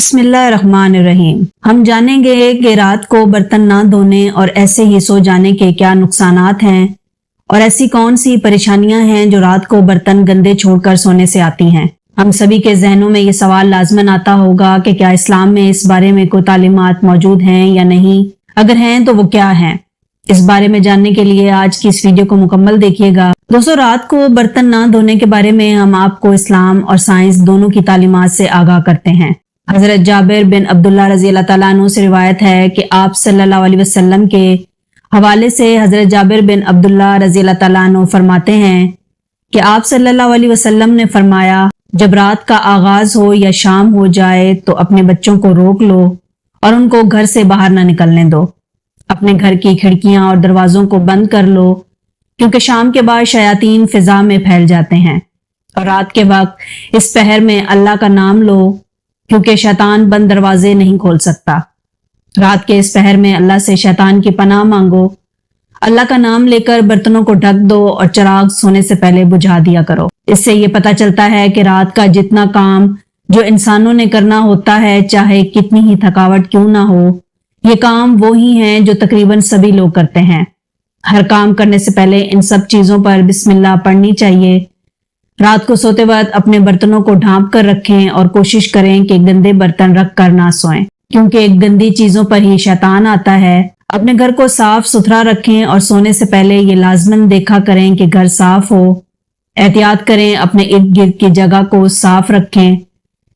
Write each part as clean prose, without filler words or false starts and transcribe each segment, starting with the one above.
بسم اللہ الرحمن الرحیم۔ ہم جانیں گے کہ رات کو برتن نہ دھونے اور ایسے ہی سو جانے کے کیا نقصانات ہیں اور ایسی کون سی پریشانیاں ہیں جو رات کو برتن گندے چھوڑ کر سونے سے آتی ہیں۔ ہم سبھی کے ذہنوں میں یہ سوال لازماً آتا ہوگا کہ کیا اسلام میں اس بارے میں کوئی تعلیمات موجود ہیں یا نہیں، اگر ہیں تو وہ کیا ہیں۔ اس بارے میں جاننے کے لیے آج کی اس ویڈیو کو مکمل دیکھیے گا۔ دوستو، رات کو برتن نہ دھونے کے بارے میں ہم آپ کو اسلام اور سائنس دونوں کی تعلیمات سے آگاہ کرتے ہیں۔ حضرت جابر بن عبداللہ رضی اللہ تعالیٰ عنہ سے روایت ہے کہ آپ صلی اللہ علیہ وسلم کے حوالے سے حضرت جابر بن عبداللہ رضی اللہ تعالیٰ عنہ فرماتے ہیں کہ آپ صلی اللہ علیہ وسلم نے فرمایا، جب رات کا آغاز ہو یا شام ہو جائے تو اپنے بچوں کو روک لو اور ان کو گھر سے باہر نہ نکلنے دو۔ اپنے گھر کی کھڑکیاں اور دروازوں کو بند کر لو، کیونکہ شام کے بعد شیاطین فضا میں پھیل جاتے ہیں، اور رات کے وقت اس پہر میں اللہ کا نام لو، کیونکہ شیطان بند دروازے نہیں کھول سکتا۔ رات کے اس پہر میں اللہ سے شیطان کی پناہ مانگو۔ اللہ کا نام لے کر برتنوں کو ڈھک دو اور چراغ سونے سے پہلے بجھا دیا کرو۔ اس سے یہ پتہ چلتا ہے کہ رات کا جتنا کام جو انسانوں نے کرنا ہوتا ہے، چاہے کتنی ہی تھکاوٹ کیوں نہ ہو، یہ کام وہی ہیں جو تقریباً سبھی لوگ کرتے ہیں۔ ہر کام کرنے سے پہلے ان سب چیزوں پر بسم اللہ پڑھنی چاہیے۔ رات کو سوتے وقت اپنے برتنوں کو ڈھانپ کر رکھیں اور کوشش کریں کہ گندے برتن رکھ کر نہ سوئیں، کیونکہ گندی چیزوں پر ہی شیطان آتا ہے۔ اپنے گھر کو صاف ستھرا رکھیں اور سونے سے پہلے یہ لازماً دیکھا کریں کہ گھر صاف ہو۔ احتیاط کریں، اپنے ارد گرد کی جگہ کو صاف رکھیں،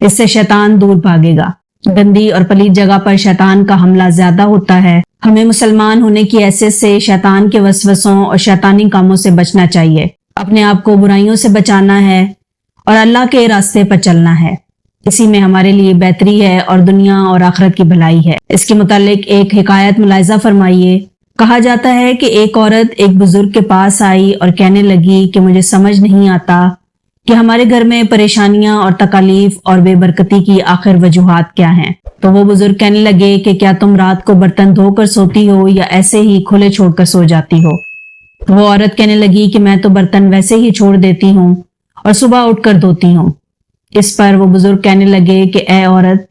اس سے شیطان دور بھاگے گا۔ گندی اور پلیت جگہ پر شیطان کا حملہ زیادہ ہوتا ہے۔ ہمیں مسلمان ہونے کی حیثیت سے شیطان کے وسوسوں اور شیطانی کاموں سے بچنا چاہیے۔ اپنے آپ کو برائیوں سے بچانا ہے اور اللہ کے راستے پر چلنا ہے۔ اسی میں ہمارے لیے بہتری ہے اور دنیا اور آخرت کی بھلائی ہے۔ اس کے متعلق ایک حکایت ملاحظہ فرمائیے۔ کہا جاتا ہے کہ ایک عورت ایک بزرگ کے پاس آئی اور کہنے لگی کہ مجھے سمجھ نہیں آتا کہ ہمارے گھر میں پریشانیاں اور تکالیف اور بے برکتی کی آخر وجوہات کیا ہیں۔ تو وہ بزرگ کہنے لگے کہ کیا تم رات کو برتن دھو کر سوتی ہو یا ایسے ہی کھلے چھوڑ کر سو جاتی ہو؟ وہ عورت کہنے لگی کہ میں تو برتن ویسے ہی چھوڑ دیتی ہوں اور صبح اٹھ کر دھوتی ہوں۔ اس پر وہ بزرگ کہنے لگے کہ اے عورت،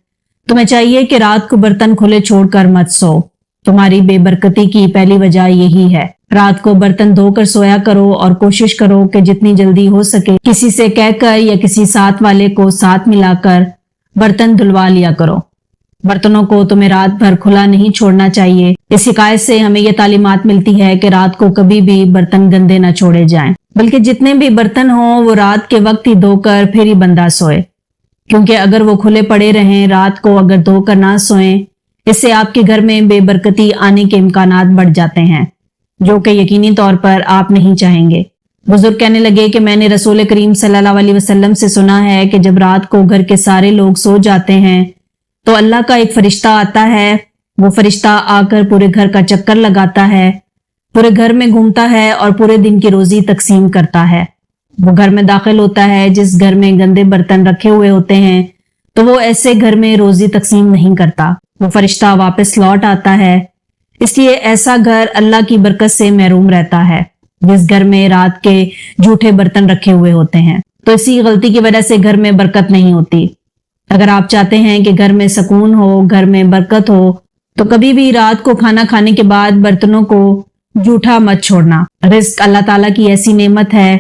تمہیں چاہیے کہ رات کو برتن کھلے چھوڑ کر مت سو۔ تمہاری بے برکتی کی پہلی وجہ یہی ہے۔ رات کو برتن دھو کر سویا کرو اور کوشش کرو کہ جتنی جلدی ہو سکے کسی سے کہہ کر یا کسی ساتھ والے کو ساتھ ملا کر برتن دھلوا لیا کرو۔ برتنوں کو تمہیں رات بھر کھلا نہیں چھوڑنا چاہیے۔ اس حکایت سے ہمیں یہ تعلیمات ملتی ہے کہ رات کو کبھی بھی برتن گندے نہ چھوڑے جائیں، بلکہ جتنے بھی برتن ہوں وہ رات کے وقت ہی دھو کر پھر ہی بندہ سوئے، کیونکہ اگر وہ کھلے پڑے رہیں رات کو اگر دھو کر نہ سوئیں، اس سے آپ کے گھر میں بے برکتی آنے کے امکانات بڑھ جاتے ہیں، جو کہ یقینی طور پر آپ نہیں چاہیں گے۔ بزرگ کہنے لگے کہ میں نے رسول کریم صلی اللہ علیہ وسلم سے سنا ہے کہ جب رات کو گھر کے سارے لوگ سو جاتے ہیں تو اللہ کا ایک فرشتہ آتا ہے۔ وہ فرشتہ آ کر پورے گھر کا چکر لگاتا ہے، پورے گھر میں گھومتا ہے اور پورے دن کی روزی تقسیم کرتا ہے۔ وہ گھر میں داخل ہوتا ہے جس گھر میں گندے برتن رکھے ہوئے ہوتے ہیں، تو وہ ایسے گھر میں روزی تقسیم نہیں کرتا۔ وہ فرشتہ واپس لوٹ آتا ہے، اس لیے ایسا گھر اللہ کی برکت سے محروم رہتا ہے جس گھر میں رات کے جھوٹے برتن رکھے ہوئے ہوتے ہیں۔ تو اسی غلطی کی وجہ سے گھر میں برکت نہیں ہوتی۔ اگر آپ چاہتے ہیں کہ گھر میں سکون ہو، گھر میں برکت ہو، تو کبھی بھی رات کو کھانا کھانے کے بعد برتنوں کو جھوٹا مت چھوڑنا۔ رزق اللہ تعالیٰ کی ایسی نعمت ہے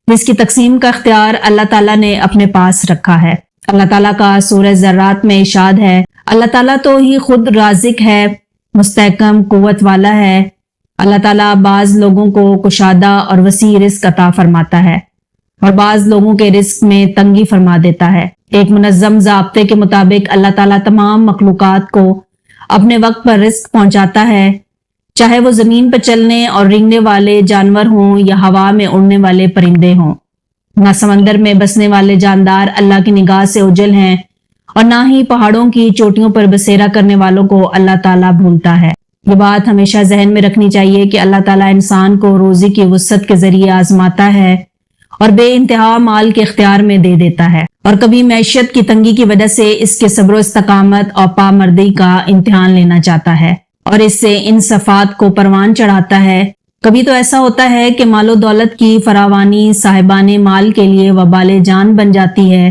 جس کی تقسیم کا اختیار اللہ تعالیٰ نے اپنے پاس رکھا ہے۔ اللہ تعالیٰ کا سورہ ذرات میں ارشاد ہے، اللہ تعالیٰ تو ہی خود رازق ہے، مستحکم قوت والا ہے۔ اللہ تعالیٰ بعض لوگوں کو کشادہ اور وسیع رزق عطا فرماتا ہے اور بعض لوگوں کے رزق میں تنگی فرما دیتا ہے۔ ایک منظم ضابطے کے مطابق اللہ تعالیٰ تمام مخلوقات کو اپنے وقت پر رزق پہنچاتا ہے، چاہے وہ زمین پر چلنے اور رینگنے والے جانور ہوں یا ہوا میں اڑنے والے پرندے ہوں۔ نہ سمندر میں بسنے والے جاندار اللہ کی نگاہ سے اوجھل ہیں اور نہ ہی پہاڑوں کی چوٹیوں پر بسیرا کرنے والوں کو اللہ تعالیٰ بھولتا ہے۔ یہ بات ہمیشہ ذہن میں رکھنی چاہیے کہ اللہ تعالیٰ انسان کو روزی کی وسعت کے ذریعے آزماتا ہے اور بے انتہا مال کے اختیار میں دے دیتا ہے، اور کبھی معیشت کی تنگی کی وجہ سے اس کے صبر و استقامت اور پامردی کا امتحان لینا چاہتا ہے اور اس سے ان صفات کو پروان چڑھاتا ہے۔ کبھی تو ایسا ہوتا ہے کہ مال و دولت کی فراوانی صاحبان مال کے لیے وبال جان بن جاتی ہے